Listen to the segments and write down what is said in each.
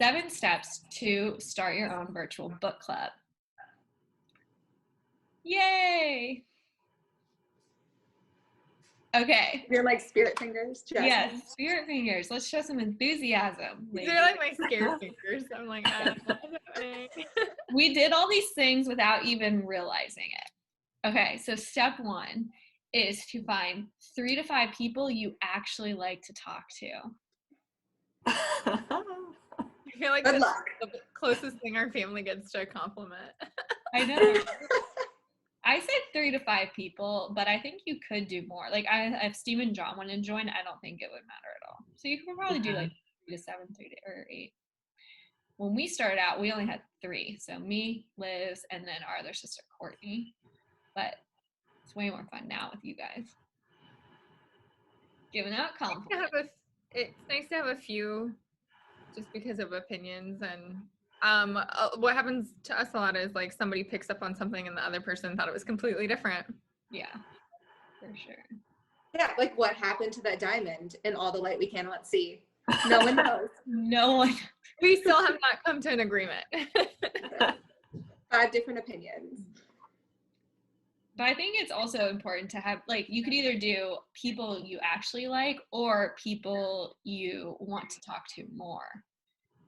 7 steps to start your own virtual book club. Yay! Okay. You're like spirit fingers, Jasmine. Yes, spirit fingers. Let's show some enthusiasm. These are like my scare fingers. I'm like, we did all these things without even realizing it. Okay, so step 1 is to find 3 to 5 people you actually like to talk to. I feel like Good that's luck. the closest thing our family gets to a compliment. I know. I said 3 to 5 people, but I think you could do more. Like, if Steve and John want to join, I don't think it would matter at all. So you could probably do like 3 to 7, 3 to or 8. When we started out, we only had 3. So me, Liz, and then our other sister, Courtney. But it's way more fun now with you guys. Giving out compliments. It's nice to have a few just because of opinions, and what happens to us a lot is like somebody picks up on something and the other person thought it was completely different. Yeah, for sure. Yeah, like what happened to that diamond in all the light we cannot see? No one knows. No one. We still have not come to an agreement. 5 different opinions. But I think it's also important to have, like, you could either do people you actually like or people you want to talk to more.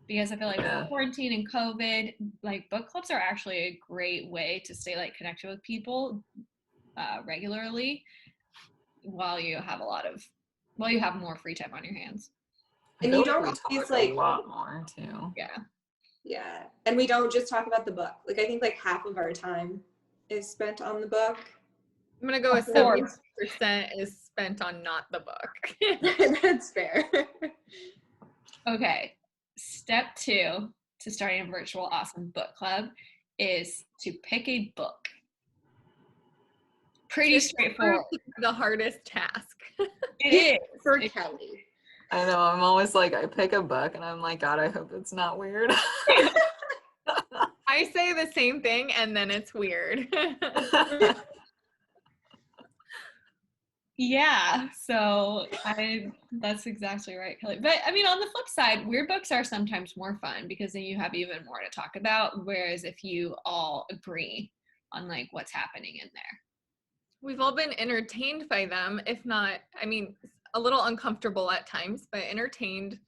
Because I feel like with quarantine and COVID, like, book clubs are actually a great way to stay, like, connected with people regularly while you have more free time on your hands. And you don't always like a lot more too. Yeah. And we don't just talk about the book. Like, I think like half of our time is spent on the book. I'm gonna go with 70% is spent on not the book. That's fair. Okay. Step 2 to starting a virtual awesome book club is to pick a book. Pretty straightforward. The hardest task. It is. For Kelly. I know, I'm always like, I pick a book and I'm like, God, I hope it's not weird. I say the same thing and then it's weird. Yeah, so that's exactly right, Kelly. But I mean, on the flip side, weird books are sometimes more fun because then you have even more to talk about. Whereas if you all agree on like what's happening in there. We've all been entertained by them, if not, I mean, a little uncomfortable at times, but entertained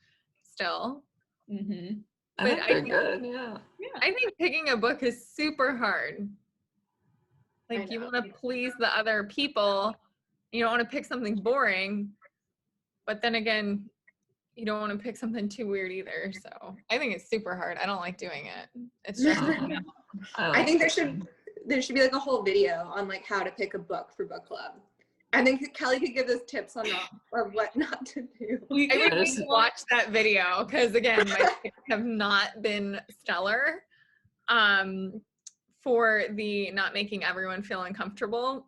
still. Mm-hmm. I think they're good, yeah. I think picking a book is super hard. Like, you want to please the other people. You don't want to pick something boring, but then again, you don't want to pick something too weird either. So I think it's super hard. I don't like doing it. It's just I think there should be like a whole video on like how to pick a book for book club. I think Kelly could give us tips on what not to do. I would need to watch that video because again, my picks have not been stellar for the not making everyone feel uncomfortable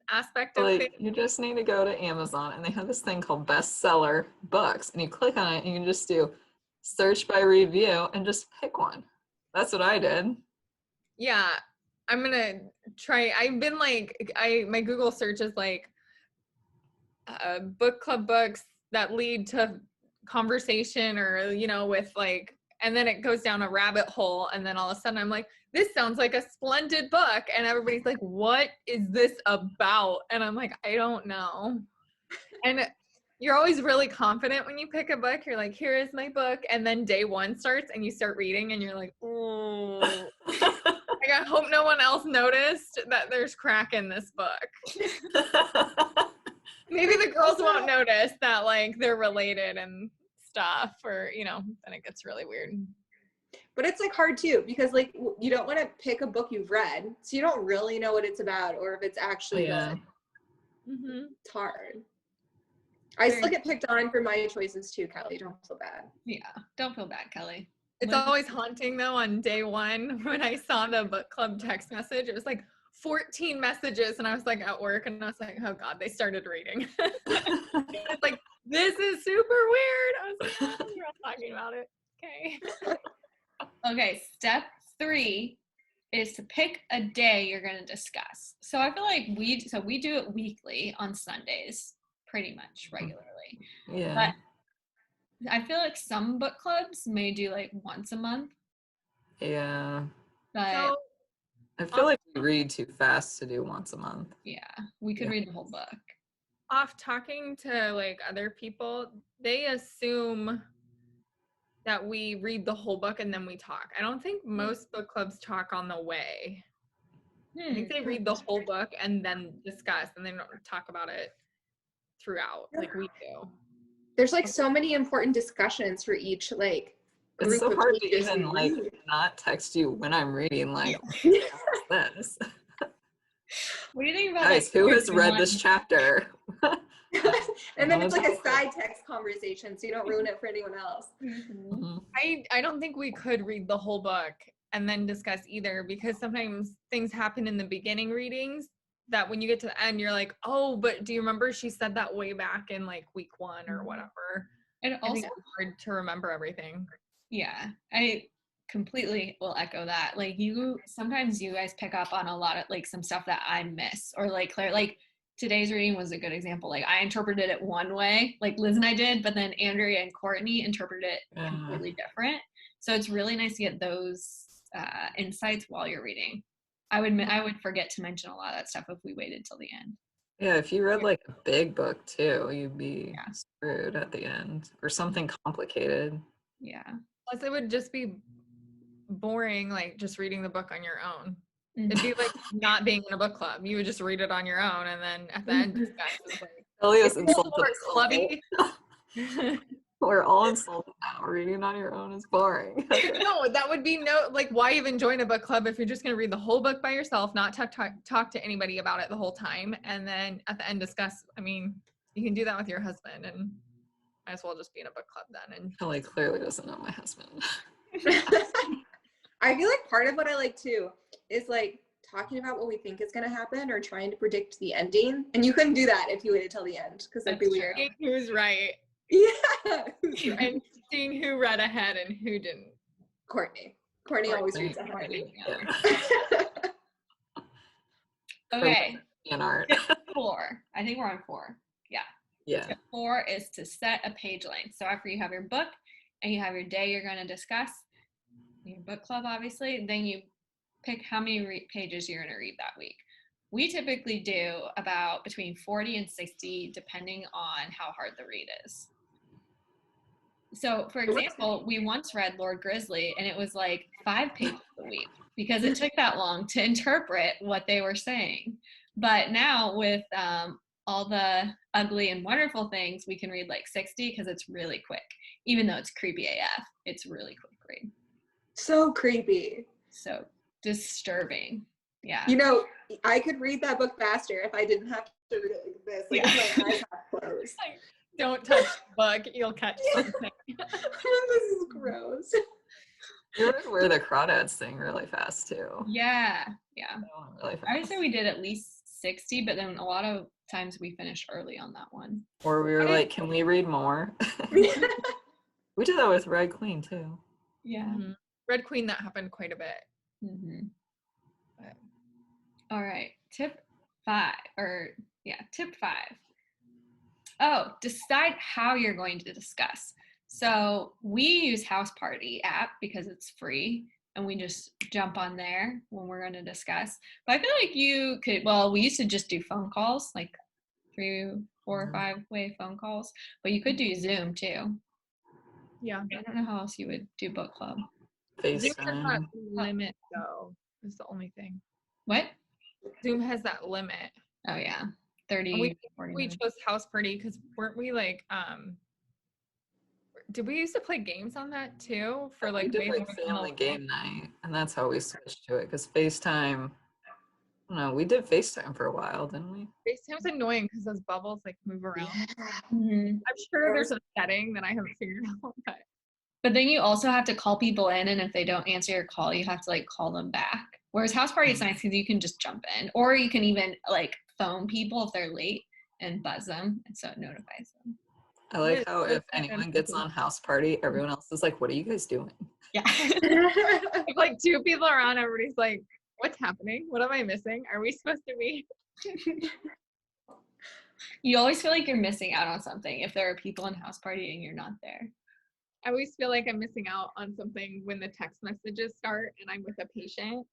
aspect of things. You just need to go to Amazon and they have this thing called bestseller books and you click on it and you can just do search by review and just pick one. That's what I did. Yeah, I'm gonna try. I've been like, my Google search is like book club books that lead to conversation or, you know, with like, and then it goes down a rabbit hole and then all of a sudden I'm like, this sounds like a splendid book. And everybody's like, what is this about? And I'm like, I don't know. And you're always really confident when you pick a book. You're like, here is my book. And then day 1 starts and you start reading and you're like, oh, like, I hope no one else noticed that there's crack in this book. Maybe the girls won't notice that like they're related and stuff, or, you know, then it gets really weird. But it's like hard too, because like you don't want to pick a book you've read, so you don't really know what it's about or if it's actually good. Mm-hmm. It's hard. I still get picked on for my choices too, Kelly. Don't feel bad. Yeah, don't feel bad, Kelly. It's always haunting though on day 1 when I saw the book club text message. It was like 14 messages and I was like at work and I was like, oh God, they started reading. It's like, this is super weird. I was like, oh, you're all talking about it. Okay. Okay, step 3 is to pick a day you're going to discuss. So I feel like we do it weekly on Sundays, pretty much regularly. Yeah. But I feel like some book clubs may do like once a month, Yeah. but So I feel like we read too fast to do once a month. yeah, we could Yeah. read the whole book. off talking to like other people, they assume that we read the whole book and then we talk. I don't think most book clubs talk on the way. I think they read the whole book and then discuss, and they don't talk about it throughout like we do. There's like so many important discussions for each like It's group so of hard to pages even you like read. not text you when I'm reading, like, Yeah. what's this? What do you think about Guys, who has read this chapter? And then it's like a Another side text conversation, so you don't ruin it for anyone else. Mhm. I don't think we could read the whole book and then discuss either, because sometimes things happen in the beginning readings that when you get to the end, you're like, oh, but do you remember she said that way back in like week 1 or whatever? And I also, think it's hard to remember everything. yeah, I completely will echo that. Like sometimes you guys pick up on a lot of like some stuff that I miss, or like Claire, like today's reading was a good example. Like I interpreted it one way, like Liz and I did, but then Andrea and Courtney interpreted it completely different. So it's really nice to get those insights while you're reading. I would forget to mention a lot of that stuff if we waited till the end. Yeah, if you read like a big book too, you'd be Yeah. screwed at the end, or something complicated. Yeah. Plus, it would just be boring, like just reading the book on your own. It'd be like not being in a book club. You would just read it on your own, and then at the end, discuss. It's like, Elias it's a insulted little more us all. clubby. We're all insulted now. Reading on your own is boring. No, that would be no, like, why even join a book club if you're just going to read the whole book by yourself, not talk to anybody about it the whole time, and then at the end discuss? I mean, you can do that with your husband, and might as well just be in a book club then. And Kelly clearly doesn't know my husband. I feel like part of what I like too is like talking about what we think is going to happen or trying to predict the ending. And you couldn't do that if you waited till the end, because that'd be That's weird. true. seeing who's right, Yeah. Who's right? and seeing who read ahead and who didn't. Courtney always reads ahead. Courtney, yeah. Yeah. Okay. In art. Tip 4. I think we're on 4. Yeah. Yeah. Tip 4 is to set a page length. So after you have your book and you have your day you're going to discuss, your book club obviously, then you pick how many pages you're going to read that week. We typically do about between 40 and 60 depending on how hard the read is. So for example, we once read Lord Grizzly and it was like 5 pages a week because it took that long to interpret what they were saying. But now with all the ugly and wonderful things, we can read like 60 because it's really quick. Even though it's creepy AF, it's really quick read. So creepy. So disturbing. Yeah. You know, I could read that book faster if I didn't have to read it like this. Like if my eyes have closed. Don't touch the book, you'll catch something. This is gross. You read Where the Crawdads Sing really fast too. Yeah. Yeah. That one really fast. I would say we did at least 60, but then a lot of times we finished early on that one. Or we were like, can we read more? We did that with Red Queen too. Yeah. Mm-hmm. Red Queen, that happened quite a bit. Mm-hmm. All right. Tip 5. Oh, decide how you're going to discuss. So we use House Party app because it's free and we just jump on there when we're going to discuss. But I feel like you could, well, we used to just do phone calls, like 3, 4, or 5-way phone calls, but you could do Zoom too. Yeah. I don't know how else you would do book club. Zoom has that FaceTime. limit though, is the only thing. What? Zoom has that limit. Oh yeah. 30, And 40 we minutes. chose House Party because weren't we like, did we used to play games on that too? For like, We did way like more than family a- game night, and that's how we switched to it. Because FaceTime, I don't know, we did FaceTime for a while, didn't we? FaceTime's annoying because those bubbles like move around. Mm-hmm. I'm sure there's a setting that I haven't figured out, but But then you also have to call people in, and if they don't answer your call, you have to like call them back. Whereas House Party is nice because you can just jump in, or you can even like phone people if they're late and buzz them, and so it notifies them. I like how if anyone gets on House Party, everyone else is like, what are you guys doing? Yeah. if like 2 people are on, everybody's like, what's happening? What am I missing? Are we supposed to be? You always feel like you're missing out on something if there are people in House Party and you're not there. I always feel like I'm missing out on something when the text messages start and I'm with a patient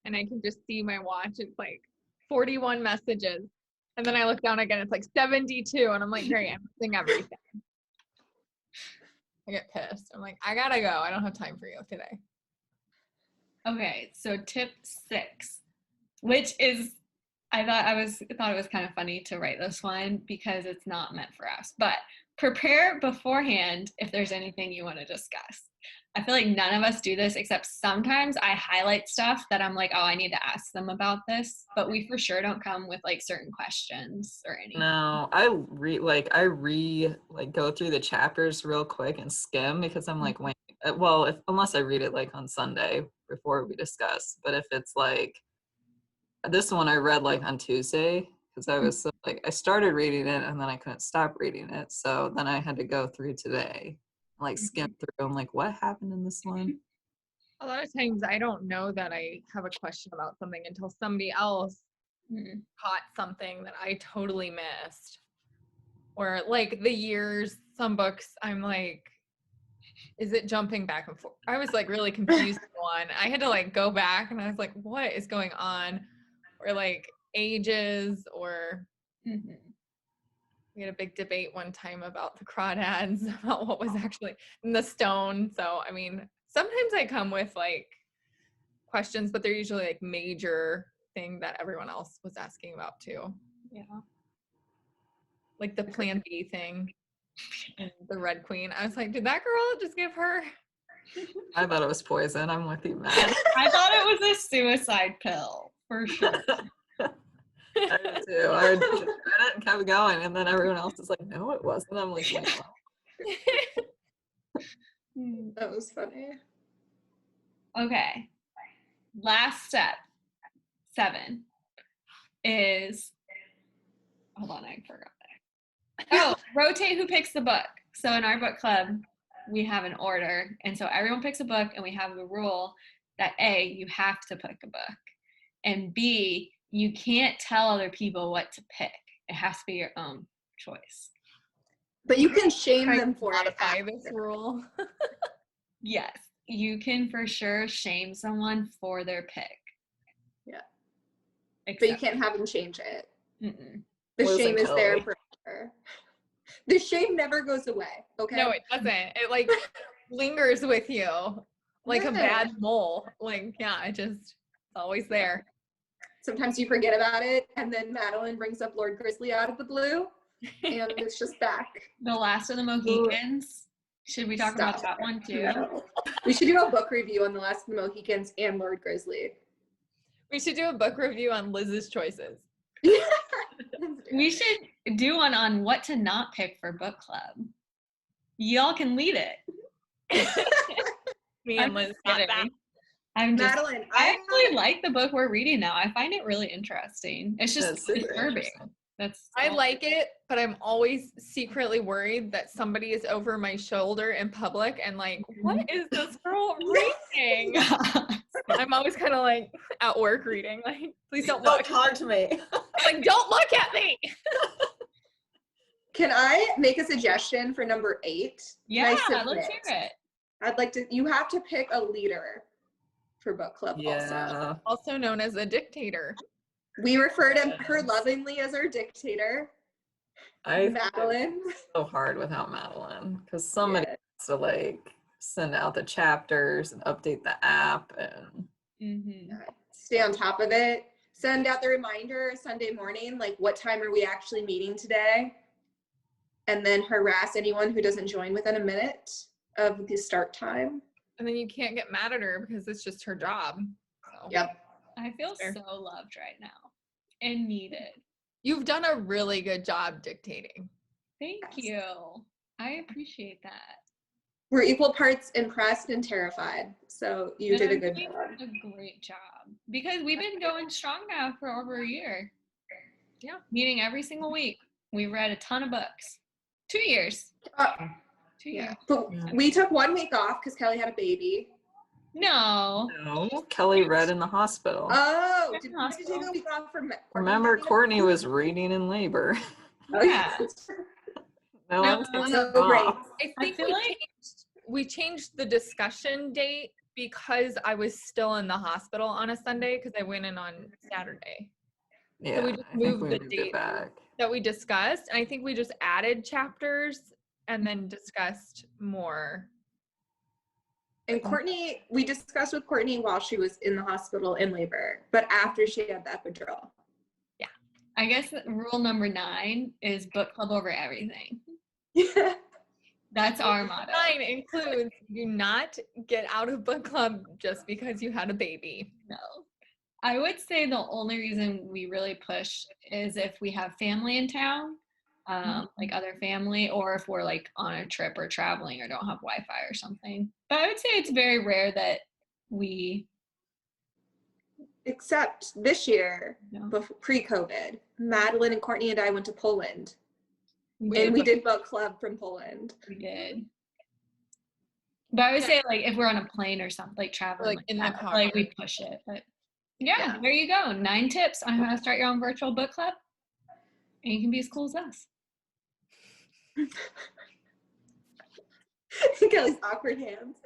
and I can just see my watch. It's like 41 messages. And then I look down again, it's like 72. And I'm like, great, I'm missing everything. I get pissed. I'm like, I gotta go. I don't have time for you today. Okay, so tip 6, which is, I thought it was kind of funny to write this one because it's not meant for us, but prepare beforehand if there's anything you want to discuss. I feel like none of us do this, except sometimes I highlight stuff that I'm like, oh, I need to ask them about this, but we for sure don't come with like certain questions or anything. No, I go through the chapters real quick and skim because I'm like, wait, well, unless I read it like on Sunday before we discuss, but if it's like this one I read like on Tuesday because I was like, I started reading it and then I couldn't stop reading it, so then I had to go through today, like skim through. I'm like, what happened in this one? A lot of times I don't know that I have a question about something until somebody else caught something that I totally missed. Or like the years, some books I'm like, is it jumping back and forth? I was like really confused with one. I had to like go back and I was like, what is going on? Or like ages, or we had a big debate one time about the crawdads, about what was actually in the stone. So, I mean, sometimes I come with like questions, but they're usually like major thing that everyone else was asking about too. Yeah. Like the Plan B thing and the Red Queen. I was like, did that girl just give her? I thought it was poison. I'm with you, Matt. I thought it was a suicide pill for sure. I did too. I read it and kept going, and then everyone else is like, no, it wasn't. I'm like, wait, what? That was funny. Okay. Last step, 7, is, hold on, I forgot that. Oh, rotate who picks the book. So in our book club, we have an order. And so everyone picks a book, and we have the rule that A, you have to pick a book. And B, you can't tell other people what to pick. It has to be your own choice. But you can shame them for it. Modify this rule. Yes, you can for sure shame someone for their pick. Yeah. Except but you can't have them change it. The Listen, shame is there Kelly. forever. The shame never goes away, okay? No, it doesn't. It like lingers with you like a bad mole. Like, yeah, it's always there. Sometimes you forget about it, and then Madeline brings up Lord Grizzly out of the blue, and it's just back. The Last of the Mohicans. Should we talk about Stop that one too? No. We should do a book review on The Last of the Mohicans and Lord Grizzly. We should do a book review on Liz's choices. We should do one on what to not pick for book club. Y'all can lead it. Me and Liz got that. Madeline, I actually like the book we're reading now. I find it really interesting. It's just disturbing. I like it, but I'm always secretly worried that somebody is over my shoulder in public and like, what is this girl reading? I'm always kind of like at work reading, like, please don't look. Talk to me. Like, don't look at me. Can I make a suggestion for number 8? Yeah, let's hear it. I'd like to, you have to pick a leader for book club Also known as a dictator. We refer to her lovingly as our dictator. Madeline. So hard without Madeline because somebody has to like send out the chapters and update the app and stay on top of it. Send out the reminder Sunday morning, like what time are we actually meeting today? And then harass anyone who doesn't join within a minute of the start time. And then you can't get mad at her because it's just her job. So. Yep. I feel so loved right now and needed. You've done a really good job dictating. Thank you. I appreciate that. We're equal parts impressed and terrified. So you did a good job. A great job. Because we've been going strong now for over a year. Yeah. Meeting every single week. We've read a ton of books. 2 years. 2 years. But we took 1 week off because Kelly had a baby. No, Kelly read in the hospital. Oh, did you take a week off from Remember, Courtney was reading in labor. Oh, yeah. No, great. I think we changed we changed the discussion date because I was still in the hospital on a Sunday because I went in on Saturday. Yeah, So we just I think moved we the moved date it back. that we discussed. And I think we just added chapters and then discussed more. And Courtney, we discussed with Courtney while she was in the hospital in labor, but after she had the epidural. I guess rule number 9 is book club over everything. Yeah. That's our motto. 9 includes do not get out of book club just because you had a baby. No. I would say the only reason we really push is if we have family in town, like other family, or if we're like on a trip or traveling or don't have Wi-Fi or something. But I would say it's very rare that we. Except this year, No. pre-COVID, Madeline and Courtney and I went to Poland. We And we did book club from Poland. We did. But I would say like if we're on a plane or something, like traveling, Like in the car. like we push it. But yeah, there you go. 9 tips on how to start your own virtual book club. And you can be as cool as us. Kelly's awkward hands.